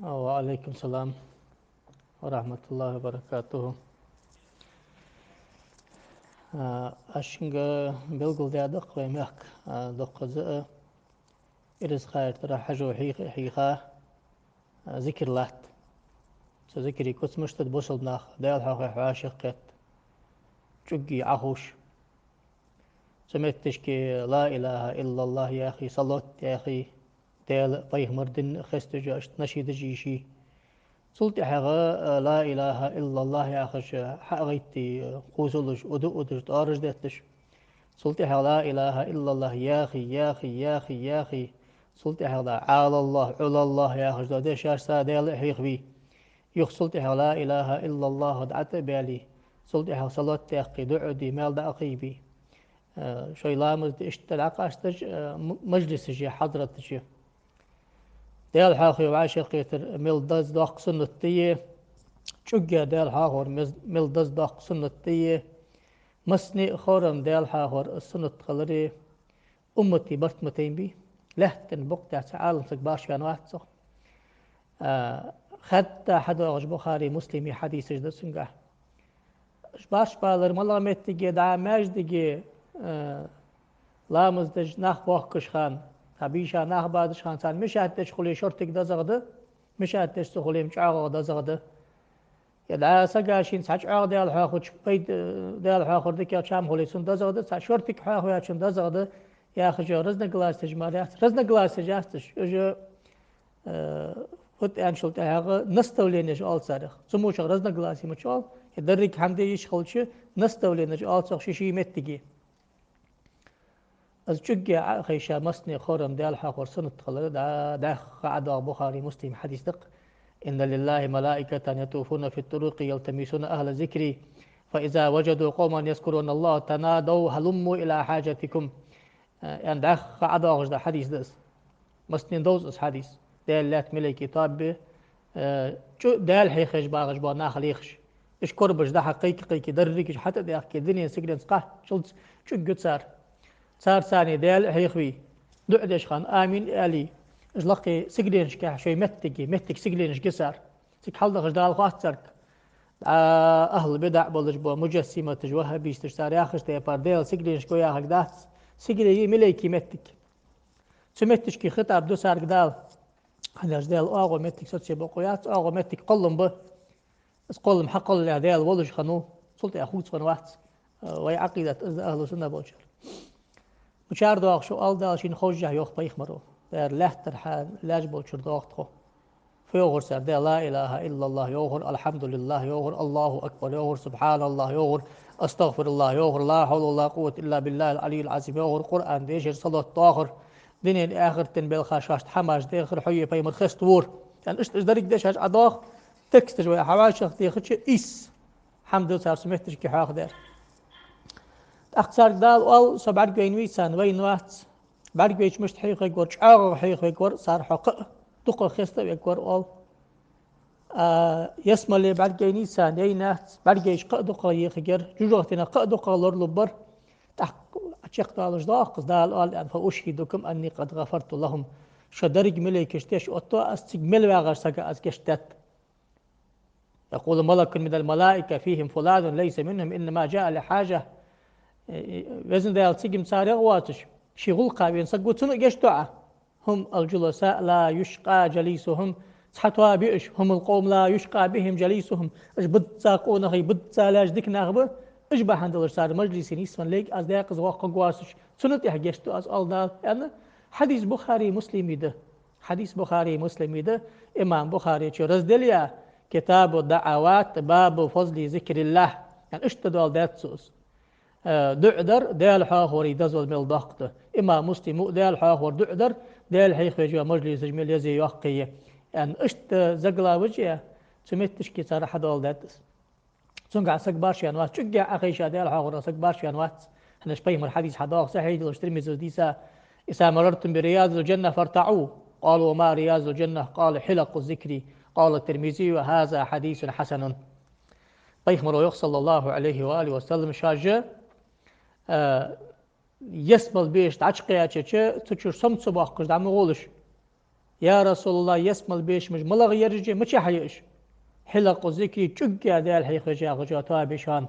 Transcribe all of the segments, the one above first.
وعليكم السلام ورحمة الله وبركاته. أشنغ بلغل دي أدق ويميك دق زئ إرز خير ترى حجو حيخا ذكر لات ذكري كنت مشتد بوصل ناخ ديال حاخي حواشقت تشقي عهوش سمعت تشكي لا إله إلا الله يا أخي صلوت يا أخي ديال بيه مردن خستجاشت نشيد جيشي سلطي حقا لا إله إلا الله يا أخش حقيتي قوسلش أدو أدش تارج دتش سلطي حق لا إله إلا الله يا أخي يا أخي يا أخي يا أخي سلطي حق على الله على الله يا أخش دي شاش ساديل حيخ بي يخ سلطي حق لا إله إلا الله دعت بالي سلطي حق صلاة تأخي دعودي مال دعقي بي شوي لامز اشتلع قاستج مجلس جي حضرة جي ديال حاخي وعاشقي ميل داز داق سنتي شجع ديال حاخور ميل داز داق سنتي مسني خورم ديال حاخور السنة خلري أمتي برت متين بي لهتن بقطع تعالم سك باش كان واحد صح حتى حدا غش بخاري مسلمي حديث جدا سنجح باش بالر ملا متجي دا ماجدجي لامز دج نخ باخكش خان تبيشا نخ بعدش خان سان مش هتش خلي شرطك دا زغده مش هتش تخلي مشعاغ دا زغده يدعى سقاشين ساج عاغ ديال حاخوش بيد ديال حاخور ديك يا شام خلي سن دا زغده سا شرطك حاخو يا شن دا زغده يا أخي جو رزنا جلاس تجمع رزنا جلاس تجاستش جو فت أنشلت هذا نستولينش آل سارخ سموش رزنا جلاسي مشال يدرك حمدي يشخلش نستولينش آل سارخ شيء متجي از چگه خیشا مسنی خورم دیال حاخور سنت خلده دا قعد بخاري مسلم حديث دق إن لله ملائكة يطوفون في الطرق يلتمسون أهل ذكري فإذا وجدوا قوما يذكرون الله تنادوا هلموا إلى حاجتكم يعني دا قعد دا حديث دس مسنين دوز حديث ديال لات ملي كتاب ديال حيخش باغش با ناخليخش اش كربش دا حقيقي دريكش حتى دا كدنيا سجلن سقا شلت چگه صار ثاني ديال حيخوي دعدش خان آمين آلي إجلاقي سجلينش كح شوي متك سجلينش قصار سك حل دغش دال خاطرك أهل بدع بلش بو مجسمة تجوها بيش تشتار ياخش تيبار ديال سجلينش كو ياخك دات سجلي مليكي متك سمتش كي خطاب دو سارك دال خلاص ديال آغو متك سوتشي بقويات آغو متك قلم به بس قلم حقل ديال ولش خنو سلطي أخوت فن واحد وي عقيدة أهل سنة بوشر مشار داغ شو آل داشين خوجه يوخ بيخ مرو در لهتر حال لاج بوشر داغ تخو فيوغر سر دي لا إله إلا الله يوغر الحمد لله يوغر الله أكبر يوغر سبحان الله يوغر أستغفر الله يوغر لا حول ولا قوة إلا بالله العلي العظيم يوغر قرآن ديشر صلاة طاهر دنيا آخر تنبيل خاشاشت حماش ديخر حي بيمر خستور يعني إيش دريك ديشاش عداغ تكست جوي حواشخ ديخرش إيس حمد لله سمعتش كي حاخ دير أخسر دال أول سبعة جينوي سان وين وقت بعد جيش مش حقيقة يقول شعار حقيقة يقول صار حق دقة خسته يقول أول يسمى اللي بعد جيني سان ينات بعد جيش قدقة يخجر جوجتنا قدقة لور لبر تحق أشيخ دالش داق دال أول أن فأشهدكم أني قد غفرت لهم شدرج ملك اشتش أطو أستجمل وغير سجى أزكشتت يقول ملك من الملائكة فيهم فلان ليس منهم إنما جاء لحاجة وزن ديال سيجم ساري غواتش شغل قابين سقوتون جشتوعة هم الجلساء لا يشقى جليسهم صحتوا بيش هم القوم لا يشقى بهم جليسهم اش بتساقون هي بتسالاج ديك ناغبه اش بحندلر صار مجلسين اسمن ليك از داق زواق قواسش سنت يحجشتو از الدال يعني حديث بخاري مسلم ده حديث بخاري مسلم ده امام بخاري رزدليا كتاب الدعوات باب فضل ذكر الله يعني اشتدال داتسوس دعدر ديال حاخور يدزول ميل ضغط إما مسلم ديال حاخور دعدر ديال حيخ جوا مجلس جميل يزي يحقية يعني اشت زقلا وجهه سميتش كي صار حد أول داتس سنقع سق بارشيان وات شجع أخيشا ديال حاخور سق بارشيان وات احنا شبيهم الحديث حداق صحيح لو اشتري ديسا إذا مررتم برياض الجنة فارتعوا قالوا وما رياض الجنة قال حلق الذكر قال الترمذي وهذا حديث حسن بيخمر صلى الله عليه وآله وسلم شاجه يسمل بيش تعشقيا تشي تشور سمت صباح كش دعم غولش يا رسول الله يسمى البيش مش ملغ يرجع مش حيش حلق ذكري تشق يا دال حيخ جا تابشان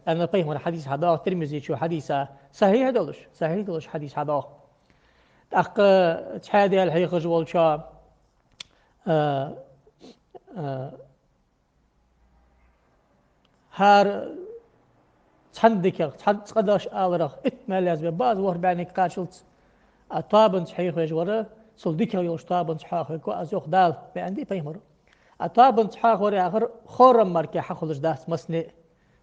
أنا بيهم الحديث هذا ترمزي شو حديثة صحيح دولش حديث هذا أق تحادي الحيخ جوال شا هار تحندك تقداش آلرغ اتمال لازم بعض وهر بعنك قاشلت طابن صحيح يجورا صلدك يوش طابن صحاح يكو أزوخ دال بعندي بيمر طابن صحاح وري آخر خورم مركي حخلش داس مسني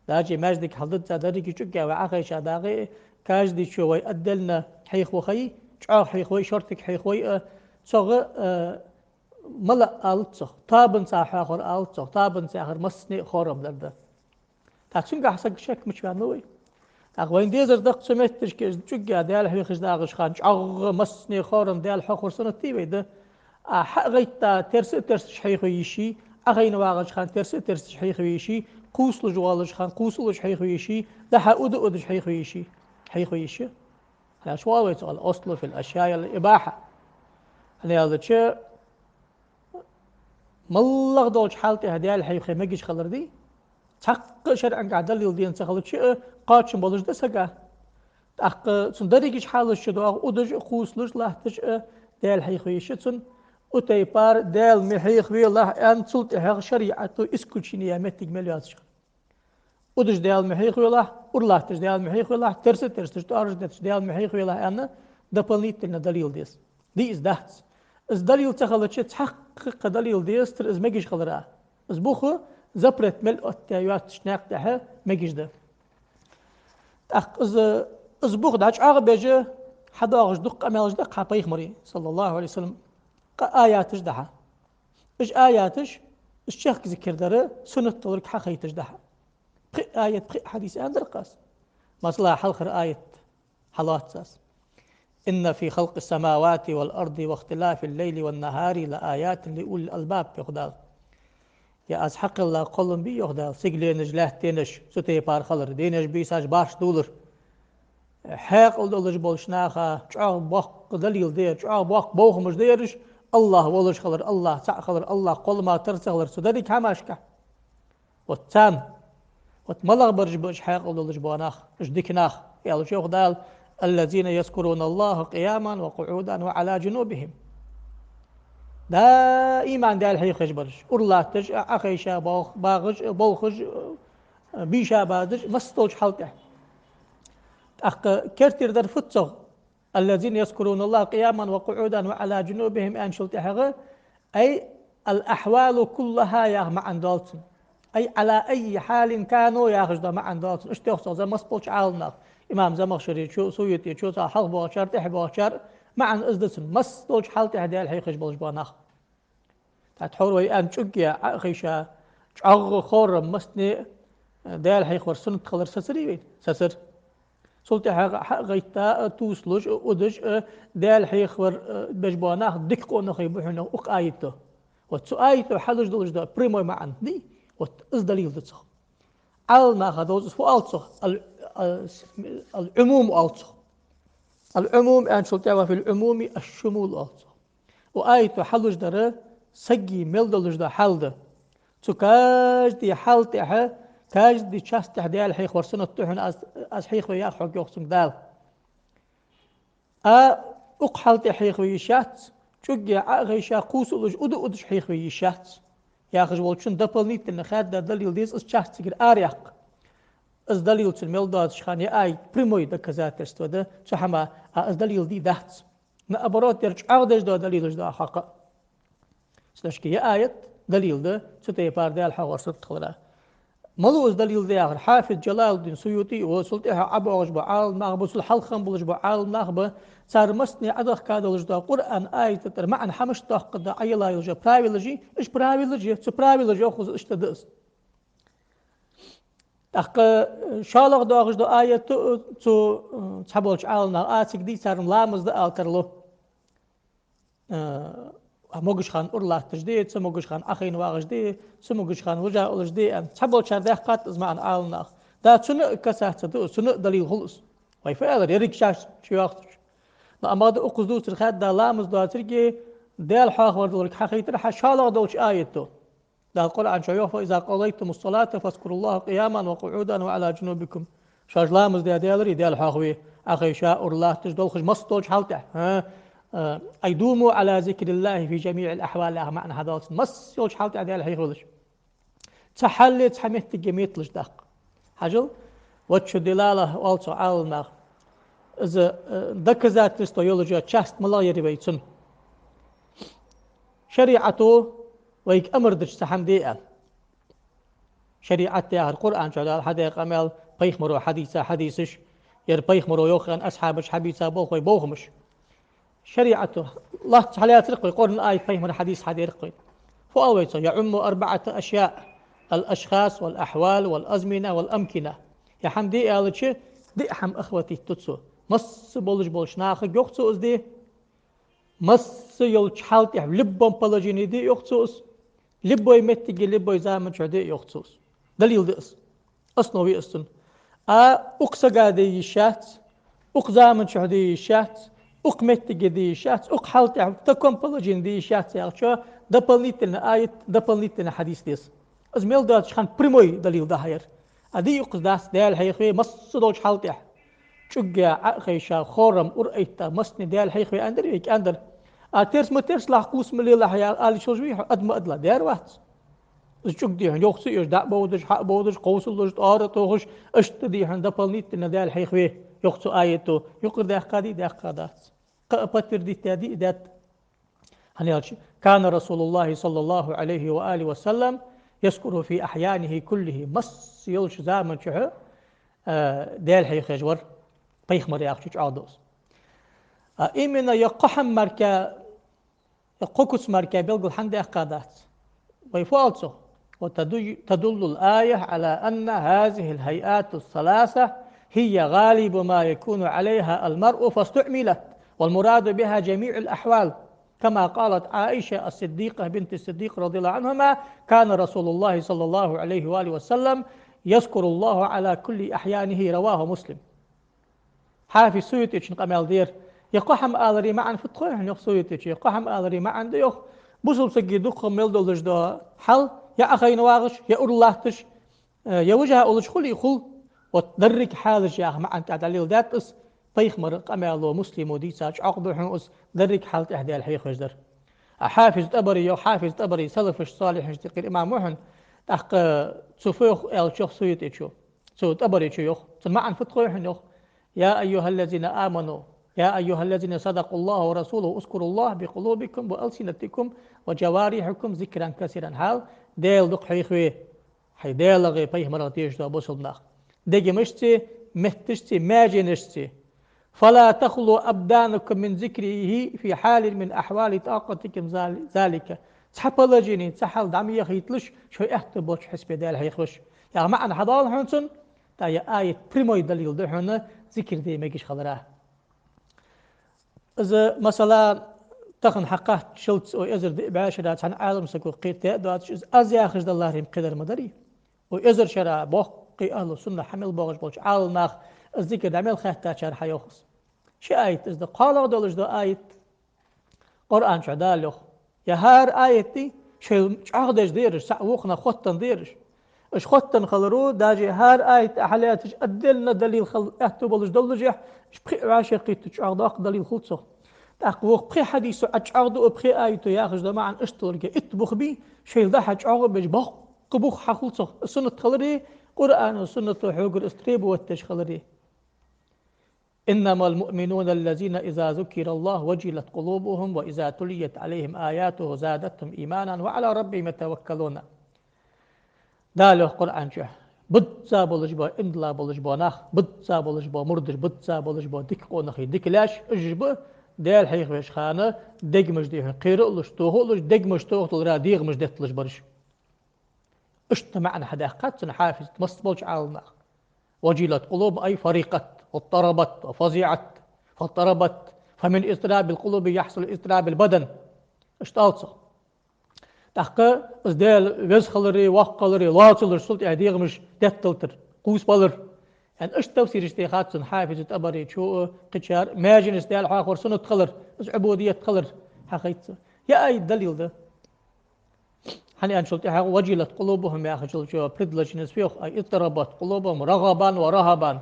داجي ماجدك حضرت داريكي شكا وعاقي شاداغي كاجدي شوي أدلنا حيخ وخي شعاق حيخ وي شرطك حيخ وي صغ ملا آلتصغ طابن صحاح ور آلتصغ طابن صحاح مسني خورم درده تاكسون قاحسك شك مش بانوي أخوين ديزر دق سمتش كيز تشجع ديال حي خش داغش خان أغ مسني خورم ديال حخور سنة تيبي ده غيتا ترس شحيخ يشي أغين واغش خان ترس شحيخ يشي قوس لجوالش خان قوس لج حيخ يشي لها أود شحيخ يشي حيخ يشي أنا شو واوي تقول أصله في الأشياء الإباحة أنا هذا شيء ملغ دولش حالتي هديال حيخ مجيش خلر دي تحق شرعا قاعد دليل دين تخلط شيء قاتشم بولش دسقة أق سندريجش حالش شدوا ودج خوسلش لحتش دال حيخويش سن وتيبار دال محيخ وي الله أن سلط حق شريعة إسكوتشيني يامت تجمل ياتش ودج دال محيخ وي الله ورلا تج دال محيخ وي الله ترس تارج دال محيخ وي الله أنا دبلنيت لنا دليل ديس دي إز دهس إز دليل تخلط شيء تحقق دليل ديس تر إز مجيش خلرا إز بوخو زبرت ملء التايوات شناق تها مجيش ده أخ إز بوخ داش عقب حدا أغش دق أمالش دق حبيخ مري صلى الله عليه وسلم آياتش دها إيش آياتش الشيخ ذكر دره سنة طلق حقيتش دها بقي آية بقي حديث أندر قاس مصلحة حلخر آية حلات ساس إن في خلق السماوات والأرض واختلاف الليل والنهار لآيات لأولي الألباب يخدال يا أزحق الله قلن بي يخدال سيقلي نجلاه تينش ستي بار خلر دينش بيساش باش دولر حاق الدولج بولشناخا جاء باق دليل دير جاء باق بوخ مش ديرش الله ولش خلر الله تع خلر الله قل ما ترس خلر سدري كماشكا والتام وتملغ برج بوش حاق الدولج بوناخ اش ديكناخ يا شيخ دال الذين يذكرون الله قياما وقعودا وعلى جنوبهم دائما دال حي خجبرج الله تج اخيشا باغ باغج بوخج بيشا بادج مستوج حلته كرتير در فتصغ الذين يذكرون الله قياما وقعودا وعلى جنوبهم أن شلتحغ أي الأحوال كلها يا مع دالتن أي على أي حال كانوا ياخذ مع دالتن اشتيخص زي مصبوش عالنا إمام زمخشري شو سويتي شو صاحب بوشر تحب بوشر مع أزدسن مصبوش حالتي هدي الحي خجبوش باناخ تحوري أن شقيا خيشا شعغ خورم مسني دال حي خور سنة خلر سسري سسر سلطة حق غيتا توسلج ودج دال حيخور بجبانه دقوا نخي بحنا أق آيته وتسو آيته حلج دلج دا بريموي معن دي وتأز دليل دتصخ علنا هذوز فو ألتصخ العموم ألتصخ العموم أن سلطة في العموم الشمول ألتصخ وآيته حلج دره سجي مل دلج دا حل ده تكاج دي حلته كاج دي شاست ديال حيخ ورسنة تحن از حيخ ويا حق يقسم دال أقحلت حيخ ويشات شجع غيشا قوس ولج أدش حيخ ويشات يا أخي والشن دبل نيت إن خاد دليل ديس از شاست تجر أريق از دليل تلميل داد شخاني أي بريموي دكزات استوده شحما از دليل دي دهت نأبرات يرجع عقدش دا دليلش دا حقا سلاشكي يا آية دليل ده ستيبار ديال حوار صدق خلا ملوز دليل ذي آخر حافظ جلال الدين سيوطي وسلطها عبوش بعال ناخبة سلحلخم بلش بعال ناخبة صار مسني عدخ كاد لجدا قرآن آية تتر معن حمش تاقدا عيلا يلجا براوي لجي إيش براوي لجي سو براوي لجي أخوز اشتدس أخ شالغ داغش دا آية تو تحبولش عالنا آتك دي صار ملامز دا آلترلو موجش خان أورلا تجديد سموجش خان أخين واغش دي سموجش خان وجا أولش دي أن تحبول شر ده قات إزمان عالنا دا سنة كسات دو سنة دليل خلص ويفعل يريك شاش شياختش ما أماد أقصدو ترخات دا لامز دا ترجي ديال حاخ وردولك حقيقة حشالة دولش آيته ده القرآن شيوخ فإذا قضيتم الصلاة فاذكروا الله قياما وقعودا وعلى جنوبكم شاج لامز ديال حاخوي أخي شاء الله تجدول خش مصدولش حالته أيدوموا على ذكر الله في جميع الأحوال له معنى هذا مس يولش حالته ديال حيخولش تحلي تحميت جميت لش دق حجل وتشو دلالة والتو عالنا إذا دكزات تستو يولجا تشاست ملا يريبيتسن شريعته ويك أمر دش سحمديئة شريعة يا القرآن شغال حديق أمل بيخمرو حديثش ير بيخمرو يوخن أصحابش حبيثا بوخي بوخمش شريعته الله تعالى ترقي قرن آي بيخمر حديث حديرقي فأويته يعم 4 أشياء الأشخاص والأحوال والأزمنة والأمكنة يا حمدي قالتش دي حم أخوتي تتسو مس بولش ناخ يوختو دي مس يولش حالتي لبهم بلجيني دي يوختوس لبوي متجي لبوي زامن شعدي يوختوس دليل دقس أصنوي أصن أقصى قادي يشات أقزامن شعدي يشات أقمتجي دي يشات أقحالتي تكون بلجين دي يشات يا شو دبلنيتنا آية دبلنيتنا حديث ديس أزميل دات شخان بريموي دليل ده هير أدي يقصداس ديال هيخوي مس دوش حالتي شجع خيشا خورم أرأيتا مسني ديال هيخوي أندر يك أندر ترس ما ترس لاحقوس ملي لا آلي شوزوي أدم أدلا دير وقت شوك دي هن يوخسي يش دع بودش حق بودش قوسل دش طارة توخش أشت دي هن دبلنيت إن ديال هيخوي يوخسو آيته يقر ده قادي ده قادات قبتر دي تادي دات هنيالش كان رسول الله صلى الله عليه وآله وسلم يذكر في أحيانه كله مس يلش زامن شحه ديال هيخوي جور بيخمر ياخش عادوس إيمنا يقحم مركا يقوكس مركا بيلقل حندي قادات ويفالسه وتدل الآية على أن هذه الهيئات الثلاثة هي غالب ما يكون عليها المرء فاستعملت والمراد بها جميع الأحوال كما قالت عائشة الصديقة بنت الصديق رضي الله عنهما كان رسول الله صلى الله عليه وآله وسلم يذكر الله على كل أحيانه رواه مسلم حافي سويتش نقمل دير يقحم آلري معا فتخوين يخ سويتش يقحم آلري معا ديوخ بوصل سجي دوخ ميلدولش دو حل يا أخي نواغش يا أرلاتش يا وجه أولش خلي خل وتدرك حالش يا أخ معا تعدليل داتس بيخمر قمالو مسلم ودي ساج عقد حنوس درك حالت إحدى الحي خجدر حافظ تبري يو حافظ تبري سلفش صالح اشتقي الإمام محن تحق تسوفيخ الشيخ سويتشو سو تبري يخ معا فتخوين يخ يا أيها الذين آمنوا يا أيها الذين صدقوا الله ورسوله اذكروا الله بقلوبكم وألسنتكم وجوارحكم ذكرا كثيرا حال ديل دق حيخوي حي ديل غي بيه مراتيش دا بوصلنا ديجي مشتي مهتشتي ماجنشتي فلا تخلوا أبدانكم من ذكره في حال من أحوال طاقتكم ذلك تحب لجيني تحل دعمي يخيطلش شو احتبوش حسبي ديل حيخوش يا معنى حضال حنسن تا يا آية بريموي دليل دحونا ذكر دي ميجيش خضراه إذا مثلا تخن حقه شلت وإزر دي بعشرات عن عالم سكو قيت دواتش أزيا خجد الله ريم قدر مدري وإزر شرع بوقي أهل السنة حمل بوغش بوش عال ناخ الذكر دعمل خاتا شرح يوخص شي آيت إذا قال دولش دو آيت قرآن شعدال يوخ يا هار آيتي شي عقدش ديرش سعوخنا خوتن ديرش اش خوتن خلرو داجي هار آيت أحلياتش أدلنا دليل خل احتو بولش دولش اش بخي عاشقيت عقداق دليل خلصه تأقوق بخي حديثو أجعغدو بخي آيتو ياخش دماعن اشتولك اتبخ بي شيل ده أجعغ بيش بخ قبوخ حخلصه السنة خلري قرآن والسنة حقوق الاستريب والتش خلري إنما المؤمنون الذين إذا ذكر الله وجلت قلوبهم وإذا تليت عليهم آياته زادتهم إيمانا وعلى ربهم يتوكلون داله قرآن شه بدسا بولش با اندلا بولش با نخ بدسا بولش با مردش بدسا بولش با ديك قونخي ديك لاش اجب ديال حيخ وش خانه دگمش ديه قيرلش توهلش دگمش توهل را ديغمش دتلش برش اجتمعنا حداقات حافظ مصبوش عالنا وجلت قلوب أي فريقت واضطربت وفزعت فاضطربت فمن اضطراب القلوب يحصل اضطراب البدن اشتالصه تحقق ازدال وزخلري وقلري لاتلر سلط اهديغمش دتلتر قوس بالر يعني ايش تفسير اشتيخات حافظ تبري شو قشار ماجن استال حاخر سنة خلر عبودية خلر حقيقة يا أي دليل ده حني أنشلت وجلت قلوبهم يا أخي شو بريدلج نسفيخ أي اضطربت قلوبهم رغبا ورهبا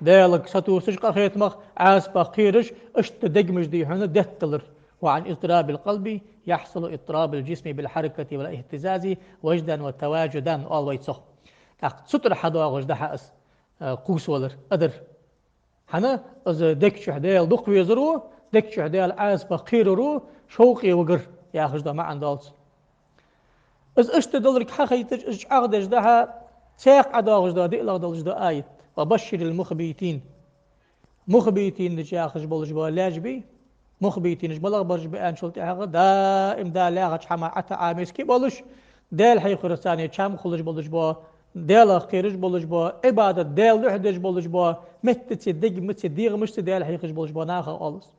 ديلك ستوسش قخيت مخ عاس بخيرش اشت دقمش دي هنا دهتلر وعن اضطراب القلب يحصل اضطراب الجسم بالحركة والاهتزاز وجدا وتواجدا always صح ستر حدا وجد حأس قوس ولر أدر حنا از دك شهدال دق ويزرو دك شهدال عاس بخيرو شوقي وقر يا أخي ده ما عندالس از اشت دلرك حقيقة اش عقدش ده ساق عداغش ده دي لغدلش ده آيت وبشر المخبيتين مخبيتين نجي آخش بولش بو لاجبي مخبيتين نجي بلغ برج بأن شلت حقا دائم دا لاغش حما عتا عامس كي بولش ديل حي خرساني چام خلش بولش بو ديل خيرش بولش بو عبادة ديل لحدش بولش بو متت دق متت ديغ مشت ديل حي خش بولش بو ناخا ألس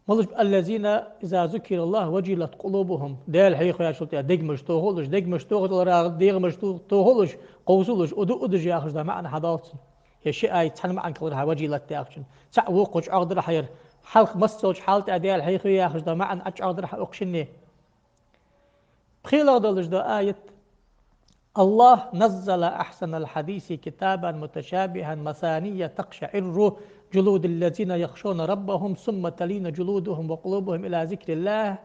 ملش الذين إذا ذكر الله وجلت قلوبهم ديل حي خيا شلت دق مش توهلش دق مش توهلش ديغ مش توهلش قوسلش ودج يا أخش دا معنى حضالتن هالشيء أي تحن معن كلها وجلت تأخشن تعوقش أقدر حير حلق مسوج حالت أديال حي خيا أخش دا معن أج أقدر أقشني بخيل أقدرش دا آية الله نزل أحسن الحديث كتابا متشابها مثانية تقشعر جلود الذين يخشون ربهم ثم تلين جلودهم وقلوبهم إلى ذكر الله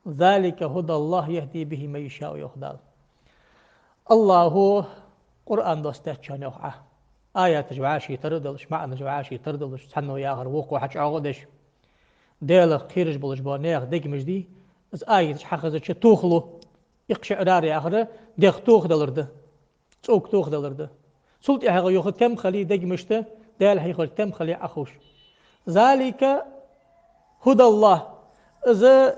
ذلك هدى الله يهدي به من يشاء ويهدى الله قرآن دوستاتشان يوحى آيات جواشي تردلش معنى جواشي تردلش سنو ياغر وقو حج عقدش ديلا خيرج بلش بانيغ ديك مجدي از آيات حخزة توخلو يقشعرار ياغر ديغ توخ دلرده توك توخ دلرده سلطي حقا يوخد كم خلي ديك مجده ديل حيخل كم خلي أخوش ذلك هدى الله إذا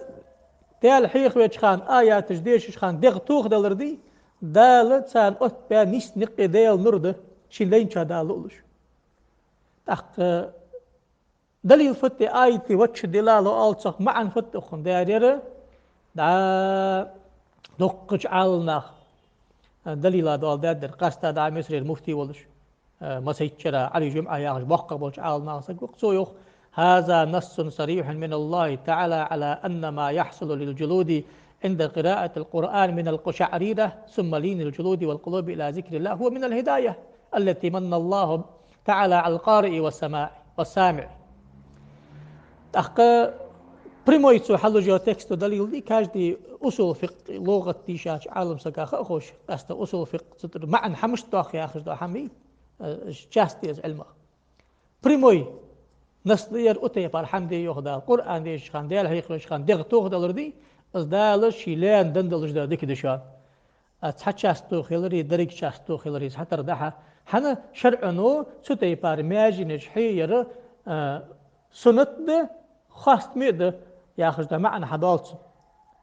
ديال حيخ ويشخان آيات جديش خان ديغ توخ دلردي دال تسان أت بيا نيس نقي ديال نرده شلين شا دال أولش تحت دليل فتي آيتي واتش دلالو ألصق معن فتي أخن داريرة دا دقج عالنا دليل دال دادر قاستا دا مصر المفتي ولش مسيتشرا علي جمعة ياغش بوقع بولش عالنا سيوخ هذا نص صريح من الله تعالى على أن ما يحصل للجلود عند قراءة القرآن من القشعريرة ثم لين الجلود والقلوب إلى ذكر الله هو من الهداية التي من الله تعالى على القارئ والسامع أخي بريمويتسو حلو جيو تكستو دليل دي كاجدي أصول فقه لغة تيشاش عالم سكاخ أخوش أستا أصول فقه معن حمش تاخ يا أخي دو حمي جاستي از علمه بريموي نسلير أتي برحمدي يخدا القرآن ديش خان ديال هيخلش خان ديغ توخدا لردي از دالش شيلان دندلش دا ديك دشان تحشاستو خيلري دريك شاستو خيلري حتى ردها حنا شرعنو ستي بار ماجينش حير سنت خاست ميد ياخذ ده معنى حضالت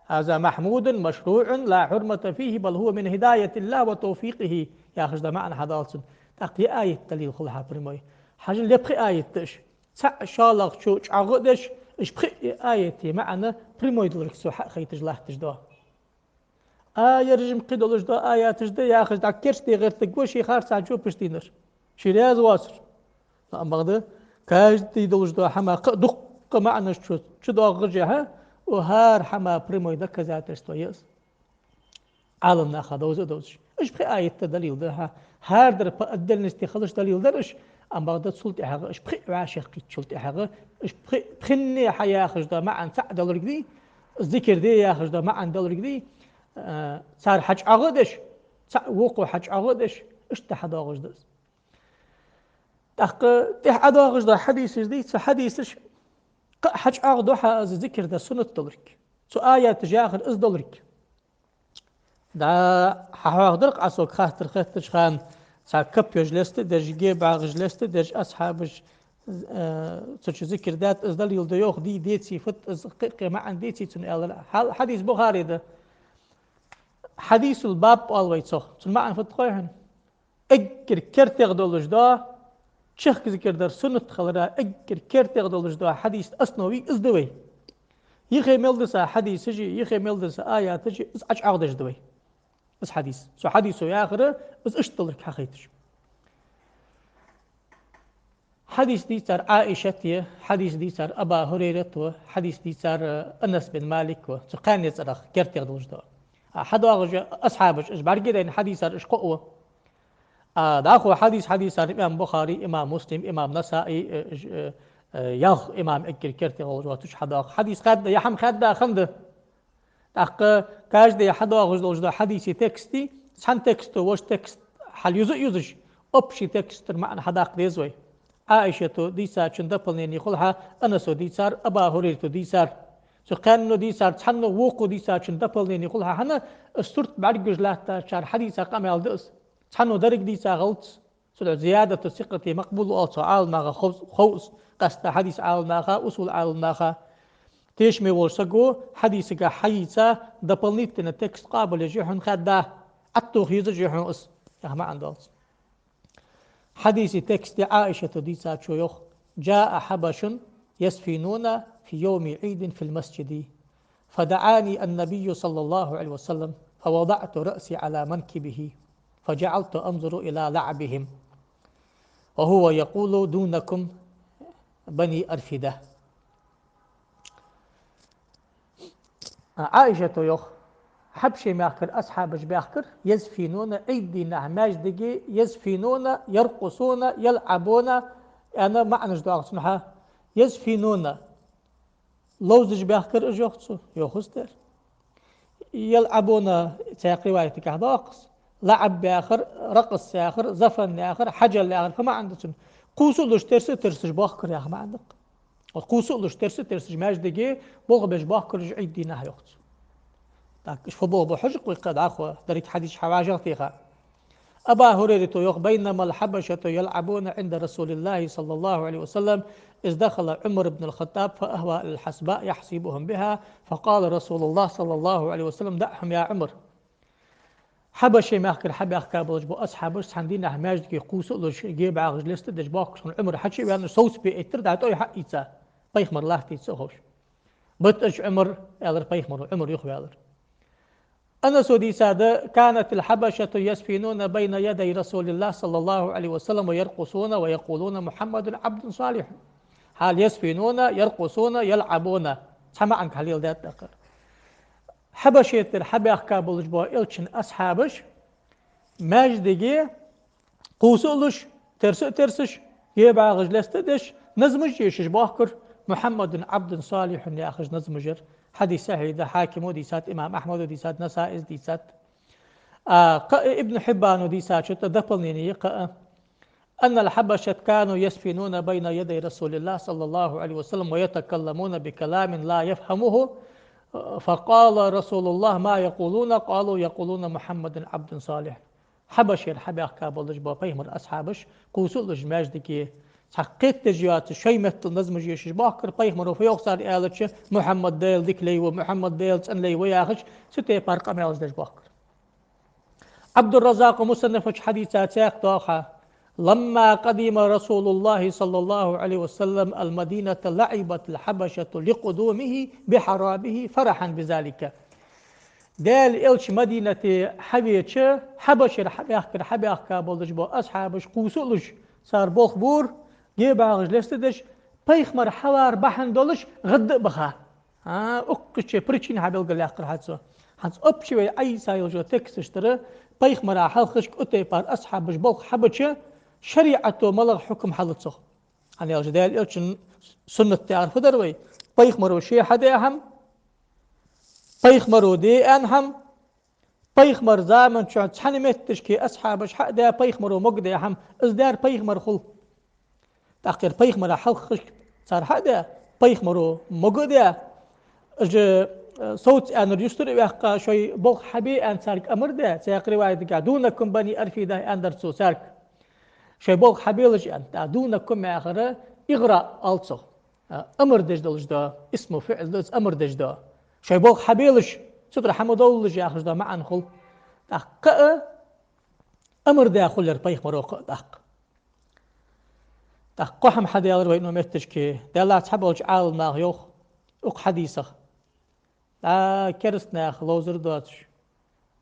هذا محمود مشروع لا حرمة فيه بل هو من هداية الله وتوفيقه ياخذ ده معنى حضالت تقي آية دليل خلها بريموي حاجة اللي بخي آية تش شالق شو عقدش إيش بخي آية معنى بريموي دلك سو حق خيتج له تجدا آية رجم قدلش دا آية تجدا ياخذ دا كرستي غير تقوشي خارج عجو بشتينر شرياز واسر أما ده كاج تيدلش دا حما دق معنى شو دا غرجها وهار حما بريموي دك ذات استويس عالم ناخذ دوز إيش بخي آية دليل ده هار در أدل نستخلص دليل درش أما ده سلطة حاجة إيش بخي عاشق سلطة حاجة إيش بخني حياة خجدا معا سعد دلرك دي الذكر دي يا خجدا معا دلرك دي صار حج عقدش وقوع حج عقدش إيش تحدا غجدس تحدا غجدا حديث جديد حديثش حج عقد وحا ذكر ده سنة دلرك سو آية تجاهر إز دلرك دا حاضرك عسوك خاطر خاطرش خان ساكب يجلست درج جيب عجلست درج أصحابش تش ذكر ذات إز دليل ده يوخ دي ديتي فت إز قيقي ما عن ديتي تن حديث بخاري ده حديث الباب always صح تن ما عن فت خويهن اجر كرت يغدولش دا شخ ذكر در سنة خلرا اجر كرت يغدولش دا حديث أصنوي إز دوي يخي ملدسا حديث يجي يخي ملدسا آيات تجي إز أج عقدش دوي بس حديث سو حديثه يا آخره بس اشتلك حقيتش حديث دي صار عائشة، حديث دي صار أبا هريرة، حديث دي صار أنس بن مالك، تقان يصرخ كرتي غدوجدا حد واغج أصحابش إيش بعد كده إن حديث صار إيش قوة داخو حديث صار إمام بخاري إمام مسلم إمام نسائي ياخ إمام إكل كرتي غدوجدا تش حديث خد يا حم خد خمد تاق كاج دي حد واغج حديث تكستي سان تكست وش تكست حل يوزج أبشي تكست معنى حداق ديزوي عائشة ديسار چندپلني خلها أنس ديسار أبا هريرة ديسار سقانو ديسار تحنو وقو ديسار چندپلني خلها هنا استرت بعد جلاتا شار حديثا قامل دس تحنو درك ديسا غلط سل زيادة الثقة مقبول أو عال ما خوص قست حديث عال ما أصول عال ما تيش مي ورسقو حديثك حيثا دپلنيت إن تكست قابل يجيحون خدا أتو خيز يجيحون أس ما عنده حديث تكست عائشة ديسا شيوخ جاء حبش يسفنون في يوم عيد في المسجد فدعاني النبي صلى الله عليه وسلم فوضعت رأسي على منكبه فجعلت أنظر إلى لعبهم وهو يقول دونكم بني أرفدة. عائشة يوخ حبشي ماخر أصحابش باخر يزفنون عيدي نعماج دقي يزفنون يرقصون يلعبون أنا ما عنش دعوة سنحا يزفنون لوزج باخر أجوخصو يوخستر يلعبون تاقي وايتك هداقص لعب باخر رقص آخر زفن آخر حجل آخر فما عندك قوسولش ترسج باخر يا أخي ما عندك قوسولش ترسج ماج دقي بوغ باش باخر عيدي نها يوخصو تاكش فبوغ بحجق ويقاد أخوة دريك حديث حواجر فيها أبا هريرة يوخ بينما الحبشة يلعبون عند رسول الله صلى الله عليه وسلم إذ دخل عمر بن الخطاب فأهوى الحسباء يحسبهم بها فقال رسول الله صلى الله عليه وسلم دعهم يا عمر حبشي ما أخكر حبي أخكر بلجبو أصحابش سندين أحماج كي قوسو لش جيب عاغج لست دجباكش عمر حكي بأنه صوت بيتر دعت أي حق إيسا بيخمر الله تيتسوهوش بتش عمر يالر بيخمر عمر يخوي يالر أنا سودي سادة كانت الحبشة يسفنون بين يدي رسول الله صلى الله عليه وسلم ويرقصون ويقولون محمد عبد صالح حال يسفنون يرقصون يلعبون سمع عنك حليل ذات دقر حبشة الحبي أخكاب الجبوة إلشن أصحابش ماجدقي قوسولش ترسش يبع غجلستدش نزمج يشش باكر محمد عبد صالح ياخذ نزمجر حديث صحيح ذا حاكم وديسات إمام أحمد وديسات نسائز ديسات ابن حبان وديسات شتى دبلني يقأ أن الحبشة كانوا يسفنون بين يدي رسول الله صلى الله عليه وسلم ويتكلمون بكلام لا يفهمه فقال رسول الله ما يقولون قالوا يقولون محمد عبد صالح حبشير حبي أحكاب الله جبا بيهمر أصحابش قوسول جماجدكي حقيت تجيات شيء مثل نظم جيش باكر بيهمر وفي يوصل آلتش محمد ديل ديك لي ومحمد ديل تن لي وياخش ستة بارقام يالز باكر عبد الرزاق مصنف حديثات داخل لما قدم رسول الله صلى الله عليه وسلم المدينة لعبت الحبشة لقدومه بحرابه فرحا بذلك دال إلش مدينة حبيتش حبشر حبي أخكا بولدش بو أصحابش قوسولش صار بوخ بور جيبا غجلستدش بيخمر حوار بحن دولش غد بخا أقش بريتشين حبيل قل يأخر حدثو حدث أبشي أي سايل جو تكسشتر بيخمر حلقش كتي بار أصحابش بوخ حبتش شريعته ملغ حكم حلتصو يعني الجدال إلش سنة تعرف دروي بيخمرو شي حدا أهم بيخمرو دي أنهم بيخمر زامن شو تحني متشكي أصحابش حق ده بيخمرو مقدي هم إزدار بيخمر خل تأخير بيخمر حلقش صار حق ده بيخمرو مقدي أج صوت أن رجستر يحقق شوي بوخ حبي أن سارك أمر ده سيقري واحد دونكم بني أرفي ده أندرسو سارك شوي بوخ حبيلش أن دونكم آخره إغراء ألصو أمر دجدلش ده اسمه فعل ده أمر دجده شوي بوخ حبيلش ستر حمدولش ياخذ ده معن خل تحقق أمر ده خل يربيخ مروق تحقق حدا يروي إنه متشكي ده لا تحبولش عال ما يوخ أق حديثه لا كرسنا خلوزر دوتش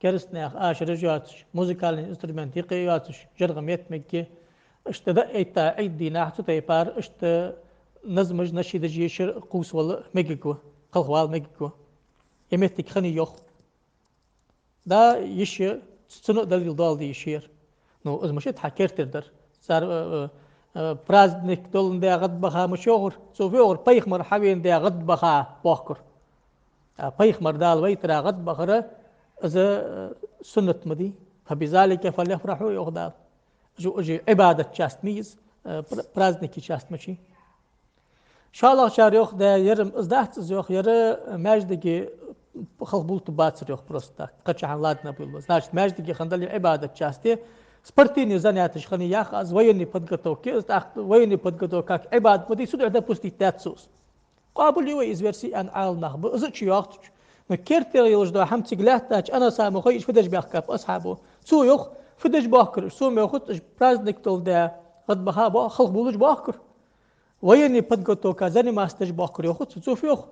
كرسنا آش رجاتش موسيقال إنسترومنت يقياتش جرغم يتمكي اشت دقيت عيدي ناحتو تيبار اشت نزمج نشيد جيشر قوس ولا مجيكو قلوال مجيكو يمتك خني يخ دا يشي سنو دليل دال دي يشير نو از مشيت حكيرت در صار برازنك دولن دا غد بخا مشوغر سوفيور بيخ مر حوين دا غد بخا بوكر بيخ مر دال ويترا غد بخره از سنة مدي فبذلك فليفرحوا يغدال جو اجي عبادة شاست ميز برازنكي شاست مشي شاء شار يوخ دا يرم ازدهت زيوخ يرى ماجدكي خلق بولت باتسر يوخ بروستا قتش عن لادنا بيلو значит ماجدكي خندل عبادة شاستي سبرتيني زنياتش خني ياخ از ويني بدقتو كي ويني بدقتو كاك عباد بدي سدع دا بوستي تاتسوس قابل لي ويز ورسي ان عال نخب ازتش يوخ مكيرتي يلوج دا حمتي قلاتاج انا سامو خيش فدج بيخكاب اصحابه سو يوخ فدج باكر سو ميخوت برازنك تول دا قد بخا خلق بولج باكر ويني بدقتو كازني ما استج باكر يوخوت سو فيوخ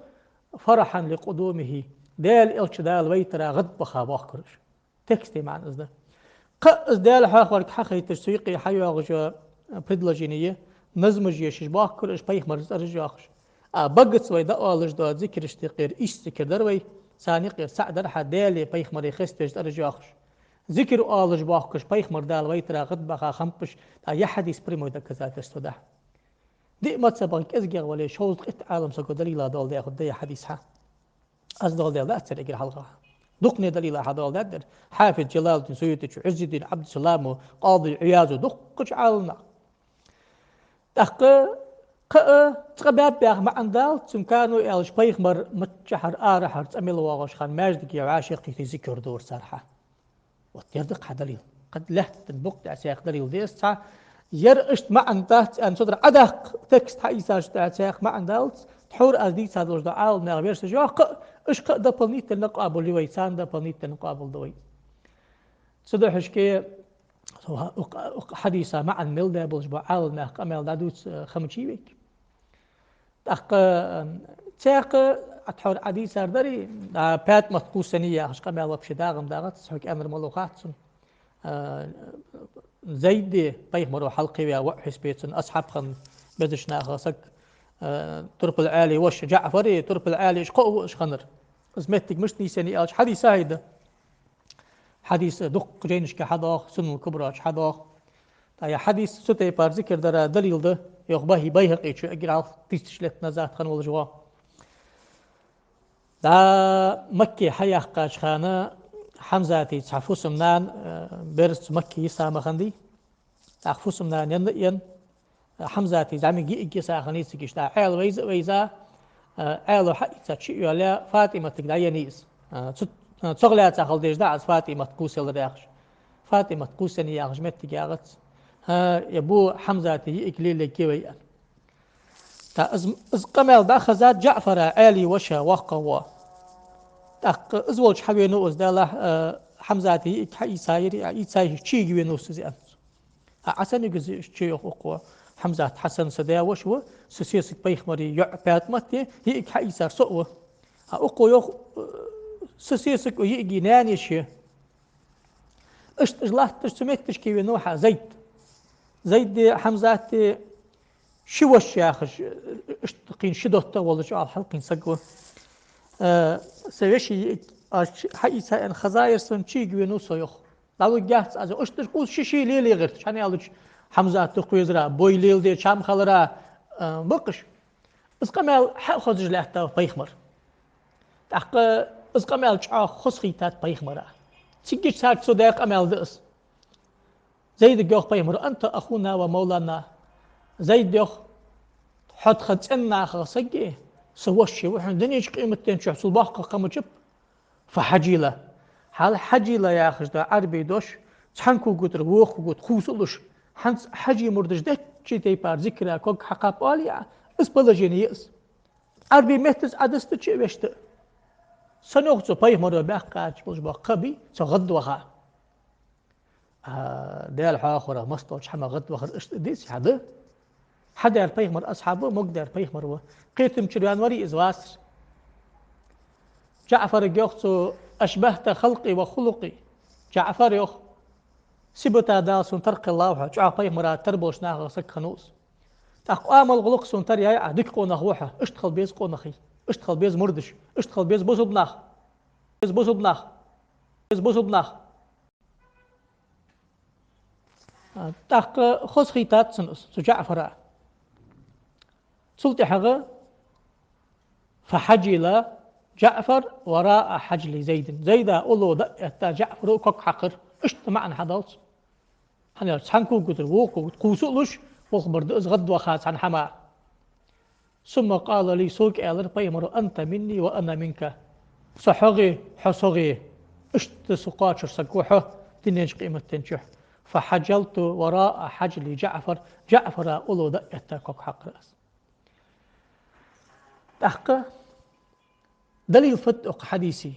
فرحا لقدومه دال إلش دال ويترا غد بخا باكر تكستي معنى ازده قز دال حاخر حخي تسويقي حيو غجا بدلجينيه نزمجي شش باكر اش بيخ مرز ارجاخش بقت سوي دا آلش دا ذكر اشتقير اشتكر دروي ثاني قير سعد رح دالي بيخ مري خستج ارجاخش ذكر آلش باكش بيخ مردال ويترا غد بخا خمبش تا يحديث بريمو دا كذات استودا دي ما تسبق ازجر ولا شوز قت عالم سكو دليل دول دا خد حديثها از دول دا اثر اجر حلقه دقني دليل هذا دادر حافظ جلال الدين سيوطي عز الدين عبد السلام قاضي عياض دقش عالنا دق تقباب بيخ ما عندال تم كانوا يالش بيخ مر متشحر آرحر تأمل واغش خان ماجدك يا عاشق في ذكر دور صرحة وتيردق دليل قد لهت البقت عساق دليل ديس يرقشت ما عندات أن صدر أدق تكست حيساش تعساق ما عندالت تحور أزديس هذا الوجد عال نغبيرس جاق اشق دا بلنيت النقابل اللي ويسان دا بلنيت النقابل دوي صدر حشكي حديثة مع الميل دا بلجبا عال ناق أميل دا دوت خمجيويك تاق تاق أتحور حديثة داري بات متقوسانية حشق أميل وبشي داغم داغت سحوك أمر ملوخاتسن زيد بيخ مرو حلقي ويا وحس بيتسن أصحاب خن بدشنا خاصك ترب العالي وش جعفري ترب العالي ايش قوه ايش خنر ازمتك مش نيساني اش حديث هيدا حديث دق جينش كحدا سن الكبرى اش حدا تا حديث ستي بار ذكر در دليل ده يغبه بيهقي شو اجرا تيشلت نزات خن والجوا دا مكي حيا قاش خانه حمزاتي تعفوس منان برس مكي سام خندي تعفوس منان ين حمزاتي زعمي جي ساخني سكيش تا عيل ويزا عيل حقيقة شيء ولا فاطمة تقدر ينيس تغلى تاخل ديش داعس فاطمة تقوس الرياخش فاطمة تقوس نياخش مت تجارت يبو حمزاتي إكليل كيوي تا از قمل دا خزات جعفر عالي وشا وقوا تا ازوج حوينو از داله حمزاتي إكحي سايري إيساي شيء وينوس زي أنت عسن يجزي شيء أقوى حمزة حسن سدا وشو سياسة بيخ مري يعبات متى هي كحيسار سوء أقوى يخ سياسة يجي نانيش إجلاه تسميت تشكي نوحة زيد حمزة شو الشيخ اشتقين شدوته ولا شو على حلقين سقوه سويشي حيسا ان خزاير سنشي جوينوسو يخ لو جات از اشتش قوس شيشي ليلي غير شاني alış حمزة تقويزرا بوي ليل دي شام خلرا بقش اسقمل خزج لحتا بيخمر تحق اسقمل شا خسخيتات بيخمرا تيجي ساعه صدق امل دس زيد جوخ بيخمر انت اخونا ومولانا زيد جوخ حد خدنا خاصجي سوشي وحنا دنيش قيمتين شو حصل باقه قمجب فحجيله حال حجيله يا اخي ده عربي دوش تحنكو قدر ووخ قد خوسلش حنس حجي مردش ده شي تي بار ذكرى كوك حقاب عليا اس بلجينيس عربي مهتز عدست شي وشت سنوخ باي مره باقاج بوش باقبي غد وخا دال حاخره مستوش حما غد وخر اش ديس هذا حدا البيغمر اصحابه مقدر بيغمر قيتم شريان وري ازواس جعفر يوخسو اشبهت خلقي وخلقي جعفر يوخ سبتا دا سنترق الله جاء طيب مرا تربوش ناغ سك خنوس تاق آمل غلق سنتر يا ديك قونا غوحة اشتخل بيز قونا خي اشتخل بيز مردش اشتخل بيز بوزب ناخ بيز بوزب ناخ بيز بوزب ناخ تاق خص خيتات سنس سجعفر سلطي حغا فحجل جعفر وراء حجل زيد زيد أولو دقتا جعفر كوك حقر اشت معنى حدالس هنيا سانكو قدر ووكو قوسولش وخبر دز غد وخاص عن حما ثم قال لي سوق ألر بيمر أنت مني وأنا منك صحغي حصغي اشت سقاشر سقوحه تنيج قيمة تنجح فحجلت وراء حجل جعفر جعفر أولو دقتا كوك حقر تحقه دليل فتق حديثي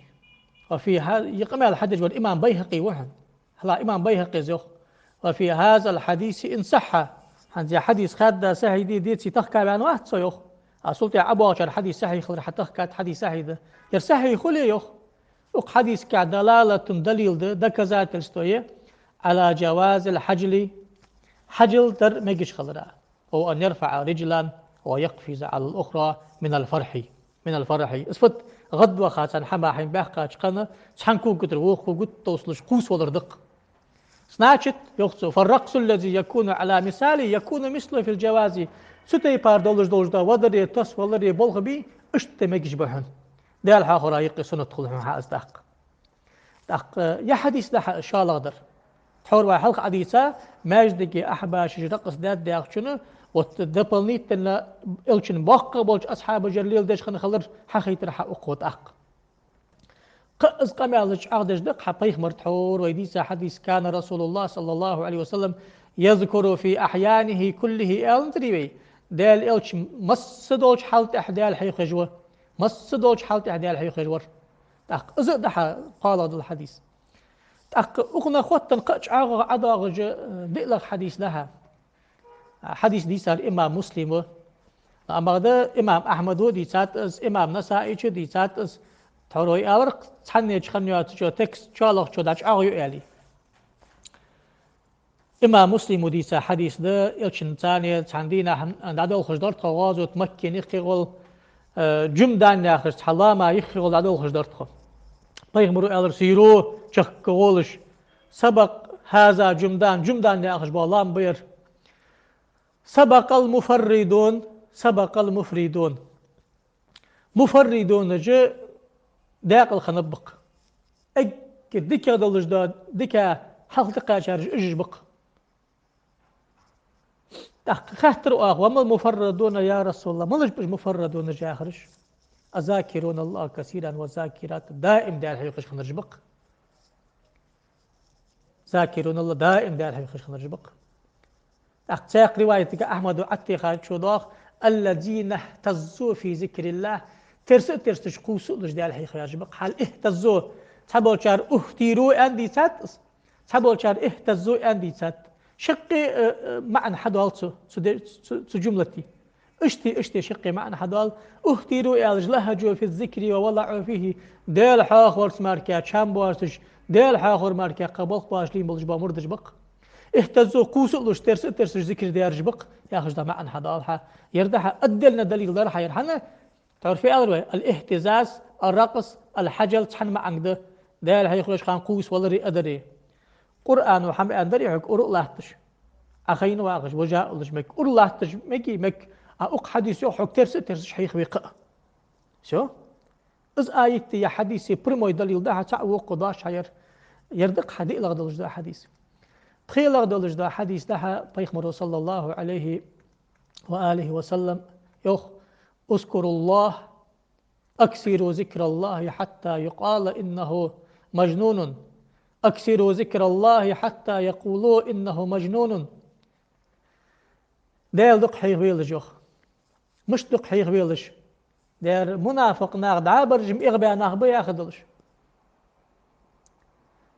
وفي هذا يقمع الحديث والإمام بيهقي وحن هلا إمام بيهقي زيخ وفي هذا الحديث إن صح عندي حديث خاد سهي دي تحكى بان واحد سيخ سلطة أبو عشر حديث سهي خلر حتى حكى حديث سهي ده يرسهي خلي يخ وق حديث كدلالة دليل ده كذات الستوية على جواز الحجل حجل در ميجش خلرا هو أن يرفع رجلا ويقفز على الأخرى من الفرح اسفت غدوة خاصة حما حين بحقا قنا تحنكو قدر وخو قد توصلش قوس ولردق سناتشت يخصو فالرقص الذي يكون على مثالي يكون مثله في الجواز ستي بار دولج دا ودري تص ولري بولغ بي اشتمكش بحن ديال حاخرا يقي سنة تخلهم حاز دق يا حديث لها إن شاء الله قدر تحور واحد حلقة حديثة ماجدك أحباش رقص داد داخشنو وتدبلنيت إن إلشن بقى بولش أصحاب جليل دش خن خلر حخيت رح أقوت أق قز قمالش أقدش دق حبيخ مرتحور ويديس حديث كان رسول الله صلى الله عليه وسلم يذكر في أحيانه كله ألتريبي دال إلش مصدوش حالت أحدال حي خجوة مصدوش حالت أحدال حي خجور أق إذا دح قال هذا الحديث أق أقنا خوتن قش عضاغج دقلق حديث لها حديث دي صار إمام مسلم أما هذا إمام أحمد دي سات إمام نسائي دي سات تروي أورق ثانية خنيات جو تكست شالخ شو داش أغيو يعني إمام مسلم دي سا حديث ده يلشن ثانية عندنا عدو خجدار تواز وتمكن يخيغل جمدان ياخذ حلاما يخيغل عدو خجدار تخ بيغمرو ألر سيرو شكولش سبق هذا جمدان ياخذ بالله بير سبق المفردون مفردون جاء داقل خنبق ديكا دلجداد ديكا حلقة شارج اجبق خاطر وما المفردون يا رسول الله ما ليش مفردون جاخرج أذاكرون الله كثيرا وذاكرات دائم دار حيقش خنرجبق ذاكرون الله دائم دار حيقش خنرجبق أقتاق رواية أحمد وعتي خالد شوداخ الذين اهتزوا في ذكر الله ترس تشقوس لج دال حي خياج بق حال اهتزوا تحبول شار اهتيروا اندي سات تحبول شار اهتزوا اندي سات شقي معنى حدالسو جملتي اشتي شقي معنى حدال اهتيروا الج لهجوا في الذكر وولعوا فيه دال حاخور ماركا شامبوارتش دال حاخور ماركا قبل باشلين بلج بامردج بق اهتزوا قوسلوش ترس ذكر ديارج بق ياخذ ده معنى حدالها يردها أدلنا دليل درها يرحنا تعرفي أول الاهتزاز الرقص الحجل تحن ما عند ده اللي هيخرج خان قوس ولا ري أدري قرآن وحم أدري حق أور الله تش أخين واقش وجاء الله مك أور الله تش مك أق حديث يو حق ترس حيخ بيق شو إز آيت يا حديثي برمو دليل ده تعو قضاش حير يردق حديث لغدلج ده حديث تخيل لغدلج ده حديث ده بيخمر صلى الله عليه وآله وسلم يخ اذكروا الله أكثروا ذكر الله حتى يقال إنه مجنون أكثروا ذكر الله حتى يقولوا إنه مجنون دير دق حيغ بيلج يخ مش دق حيغ بيلج دير منافق ناغد عابرجم إغبى ناغبى ياخدلش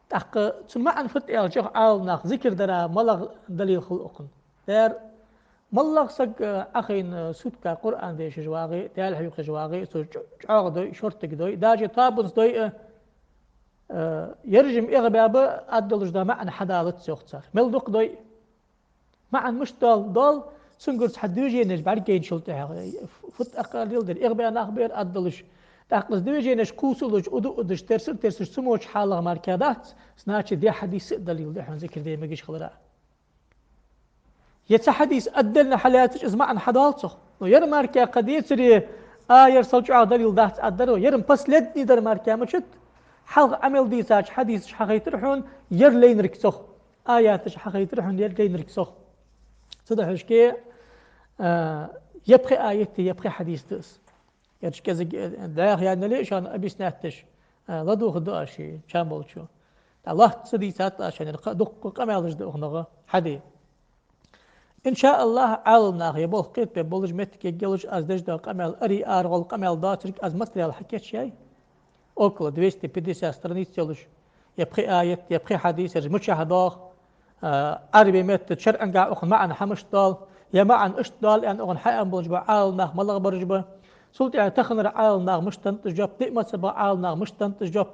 تحق سمع نفت إلجيخ عال ناغ ذكر درا ملغ دليل خلقن دير ملغ سق أخين سوتكا قرآن ديش جواغي ديال حيوق جواغي سو جاغ دوي شرطك دوي داجي طابنس دوي يرجم إغبابة أدلج دا معن حدالت سوختار ملدوق دوي معن مش دال سنقرس حدوجي نج بعركين شلتها فت أقل در إغبان أخبر أدلج تأقلس دوجي نج كوسولج أدوش ترسر سموش حالة مركادات سناتش دي حديث دليل ده ذكر دي مجيش خلراء يتحديث أدلنا حالاتش إز معن حدالته وير ماركا قد يتري يرسلج دليل دات أدلو يرم بس لدني در ماركا مشت حلق عمل ديساج حديث حقيترحون ير لين ركسوخ آياتش حقيترحون ير لين ركسوخ صدحش كي يبقى آياتي يبقى حديث دس يرش كذا داخل يعني ليش أنا أبي سناتش لا دوخ دواشي كم بولشو الله صديسات عشان دق قمالش دوخنغا حدي إن شاء الله عالنا يبول قيت ببولج متك يجلج از دجدا قمال أري أرغل قمال داترك از ماتريال حكيت شيء около 250 страниц целуш. يبقى آية يبقى حديث مشاهدة عربي مت شرعا قاع أخن معنا حمش دال يا معن إش دال أن أخن حيان بلجبا عالنا ملغ برجبا سلطة تخنر عالنا مش تنتجب تئمة سبا عالنا مش تنتجب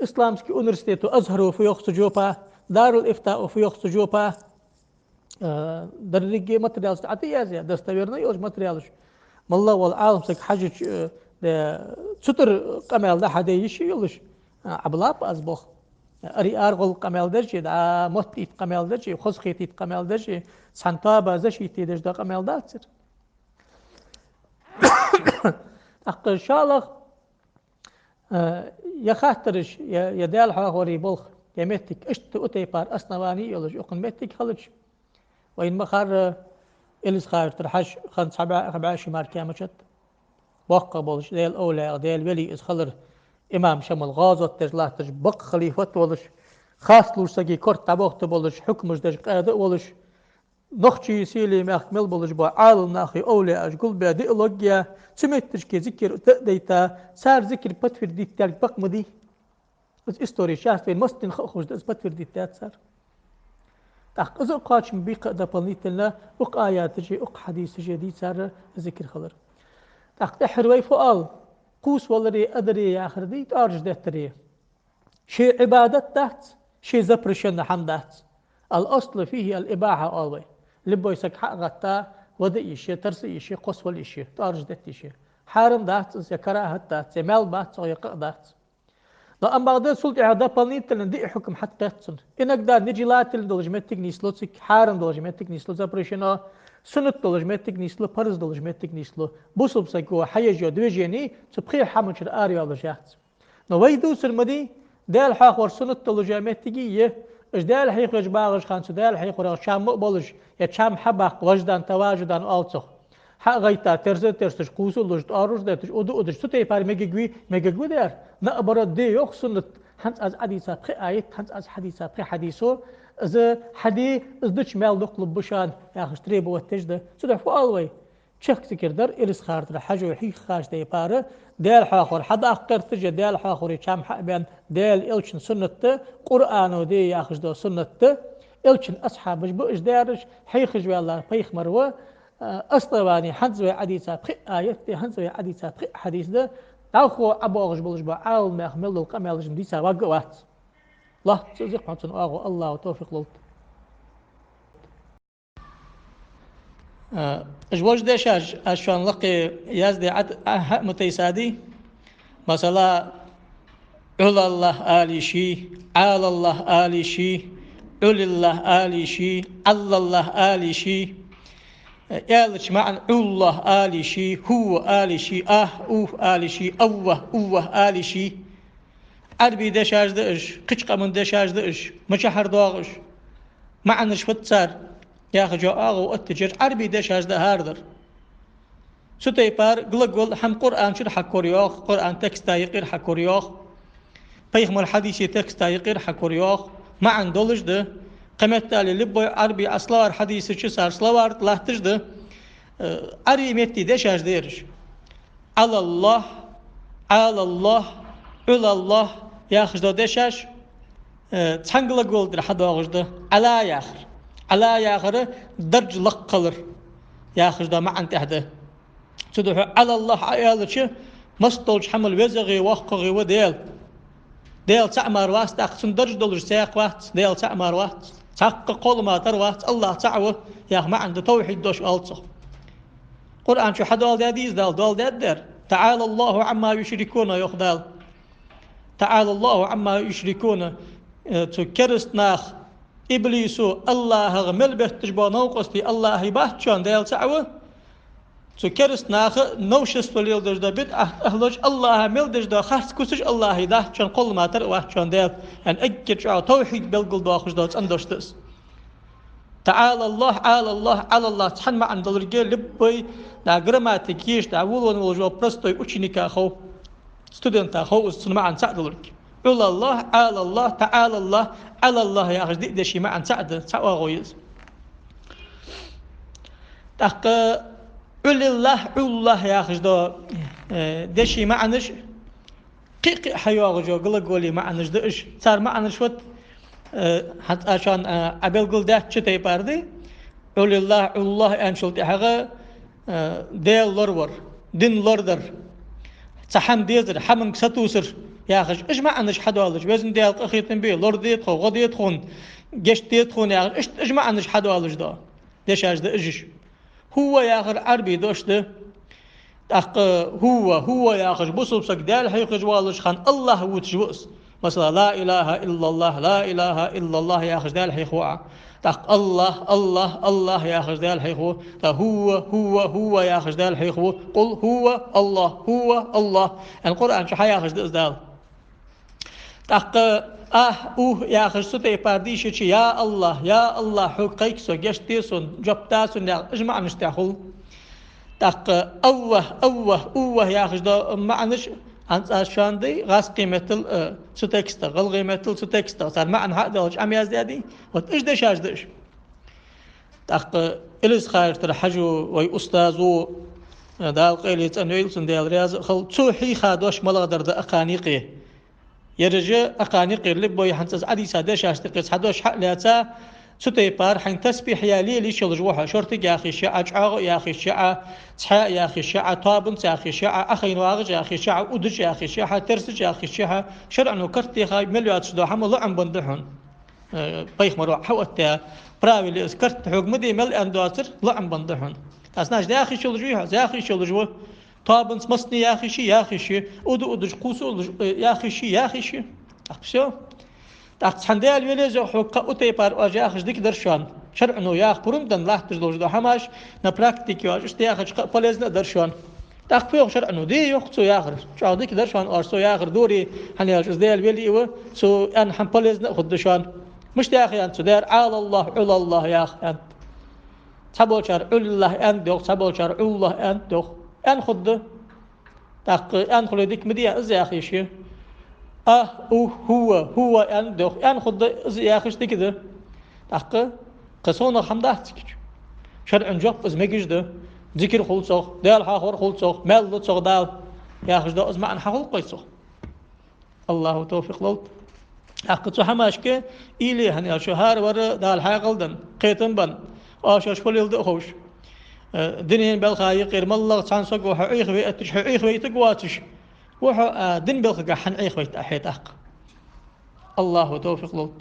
إسلامسكي أونرستيتو أزهرو في يخص جوبا دار الإفتاء في يخص جوبا درجة ماتريالز عتيازيا دستويرنا يوج ماتريالز مالله والعالم سك حاجة ستر قمال ده حدا يشيلش عبلاب أزبخ أري أرغل قمال دجي دا مطيت قمال دجي خزخيتيت قمال دجي سانتابا زشيتي دج دا قمال داتر أقل شالخ يخاطرش يدال حاوري بلخ يمتك اشت أتيبار أصنواني يلج أقن متك خلج وإن مخار إلز خار ترحش خان خبعاش مار كامشت بقى بولش ديل أولى ديل ولي إز خلر إمام شمال غازت تجلاه تج بق خليفة ولش خاص لوش سجي كرت تبوخت بولش حكمش دج قادة ولش نخشي سيلي مخمل بولش با عالم ناخي أولى أشقل بادئ لقيا سمعتش كي ذكر تأديتا صار ذكر بتفر دي تالك بق مدي بس استوري شافين مستن خوش دز بتفر دي تات صار تحق إذا قاتش مبيق دبلنيت لنا أق آيات جي أق حديث جديد صار ذكر خلر تحت حروي فؤال قوس والري أدري يا آخر دي تارج دهتري شيء عبادة تحت شيء زبرشن حمدات الأصل فيه الإباحة أولي لبو يسك حق غتا ودي شيء ترسي شيء قص ولا شيء تارج دهتي شيء حارم دهت زي كراهة دهت زي مال بات زي يقع دهت لا أما بعد سلطة هذا بنيت لندي حكم حتى تسن إنك دا نجي لاتل دلجمتك نيسلوتك حارم دلجمتك نيسلو زبرشنا سنة دلجمتك نيسلو فرز دلجمتك نيسلو بوسب سكوا حيجو دوجيني تبقي حمش الآري على جات نويدو سرمدي دال حاخور سنة دلجمتك يه إش دال حيخرج باغش خانس دال حيخرج شام مقبلش يا شام حبق وجدان تواجدان ألصق حق غيتا ترسش قوسو لجت أروش داتش أدو ستي بار ميجي دار نقبر دي يوخ سنة هنس از حديثة بخي آيات هنس از حديثة بخي حديثو إذا حدي إذدش مال نقلب بشان يا خشتري بوتجده سدح فوالوي شخص كردر إلس خارتر حاجة وحي خاش دي باره ديال حاخر حد أخر تجي ديال حاخر يشام حق بين ديال إلشن سنة قرآن ودي ياخش دو سنة إلشن أصحاب بوش دارش حيخج والله بيخ مروه أصطواني حنزوي حديثة بخي آيات حنزوي حديثة بخي حديث ده تاخو أبوغش بلش بعاول ما يحمل القمالش مديسة وقوات الله تزيق حتى أغو الله وتوفيق لوت أجواج ديشاج أشوان لقي يازدي عد متيسادي مثلا عل الله آلي شي عال الله آلي شي عل الله آلي شي عل الله آلي شي يالش معن الله آلي شي هو آلي شي أوه آلي شي أوه آلي شي عربي دشاج دش قشقة من دشاج دش مشحر دواغش معنش فتسار يا أخي جو أغو أتجر عربي دشاج ده هاردر ستي بار قلقل هم قرآن شر حكوريوخ قرآن تكستا يقير حكوريوخ بيخم الحديث تكستا يقير حكوريوخ معن دولج ده قمت تالي لبو عربي أصلار حديث شو صار صلوار طلع تجده عربي ميتي دشاج ديرش على الله على الله يا أخي دو دشاج تحنقل قول در حدا أغجده على يا آخر درج لقلر يا أخي دا معن تحده تدوح على الله عيالك مستولج حمل وزغي وخغي وديل ديل تعمر وات تاخسن درج دولر ساق وات ديل تعمر وات تحق قول ما تروات الله تعوه يا ما عنده توحيد دوش ألصق قرآن شو حد والد هذيز دال در تعالى الله عما يشركون يخدال تعالى الله عما يشركون تكرست ناخ إبليسو الله غمل بهتجبا نوقستي الله يبهت شان ديل تعوه تكرست ناخ نوشست وليل دجدا بيت أهلوش الله مل دجدا خاص كسج الله يده شان قل ما تروه شان ديل يعني أجد شو توحيد بلقل داخش دوت أندوشتس تعالى الله على الله على الله تحن ما عند الرجال لبي دا جراماتيكيش دا ولون ولجوا برستوي أشينيكا خو ستودنت خو ما عن سعد الرجال على الله على الله تعالى الله على الله يا أخي ده شيء ما عن سعد سعوا غويز تق على الله يا أخي ده شيء ما عنش قيق حيوان رجوا قولي ما عنش ده إيش صار ما عنش وقت حتى عشان أبل قل ده شتى باردي على الله أنشلت حاجة ديل لورور دين لوردر تحم ديزر حمم ستوسر يا أخي إيش ما عندش حد والش وزن ديال أخيتن بيه لورد يدخل غد يدخل جشت يدخل يا أخي إيش ما عندش حد والش ده ليش هذا إيش هو يا أخي عربي دوش ده هو يا أخي بوصل بسك دال حيخرج والش خان الله وتجوز مثلا لا إله إلا الله لا إله إلا الله يا أخي دال حيخوا تق الله يا أخي دال حيخوا هو يا أخي دال حيخوا قل هو الله القرآن شو حيا أخي دال تق يا أخي ستة بارديش يا الله حقيق سو جشتيسون جبتاسون يا إجمع نستحول تق أوه يا أخي دا معنش أنت عشان دي غاس قيمة ستكستا غل قيمة ستكستا صار معنى هذا وش عم يزدادي وإيش ده شاش دش تق إليس خير ترى حجو وي أستاذو دال قيلي تنويل سندال رياض خل توحي خادوش ملغدر ده أقانيقي يرجع أقانيقي اللي بوي حنتز عدي سادة شاش تقيس حدوش حق لياتا ستة بار حين تسبيح يا لي شل جوها شرطي يا أخي شاع أجعغ يا أخي شاع تحاء يا أخي شاع طابن يا أخي شاع أخي نواغج يا أخي شاع أدج يا أخي شاع ترسج يا أخي شاع شرع نكرتي خاي مليات شدوا حمل لعن بندحون بيخ مروع حوتها براوي اللي اسكرت حق مدي مل أندواتر لعن بندحون أسناش يا أخي شل جوها يا أخي شل جوه طابن مصني يا أخي شي أدج قوس يا أخي شي أخشوا تاخت حندال وليز حق أتي بار أجاخش ديك درشان شرع إنه ياخ برمدن لا تجلوج ده هماش نبراكتيك ياش استياخش فلزنا درشان تاخت فيهم شرع إنه دي يخصو ياخر شو ديك درشان أرسو ياخر دوري حنياش إزدال ولي و سو أن هم فلزنا خد درشان مش تاخي أنت دار على الله ياخ أنت تبول شرع الله أنت دوخ تبول شرع الله أنت دوخ أن خد تاخ أن خلي ديك مديا إزاخي شيء هو أن خد يا أخي اشتي كده تحقق قصونا خمداتك شرع جوب از ميجش ده ذكر خلصه دال حاخر خلصه مال تصغ دال يا أخي ده أزمع عن حقل قيصه الله توفيق لوت حقق حماشك إلي هني شهر ور دال حاقلدن قيتن بن آشاش فليل ده خوش دنيا بالخايق غير مالله تانسق وحقيق ويأتش حقيق ويتقواتش وح دين بالخجا حن عيخ ويت أحيت أق الله توفيق لوت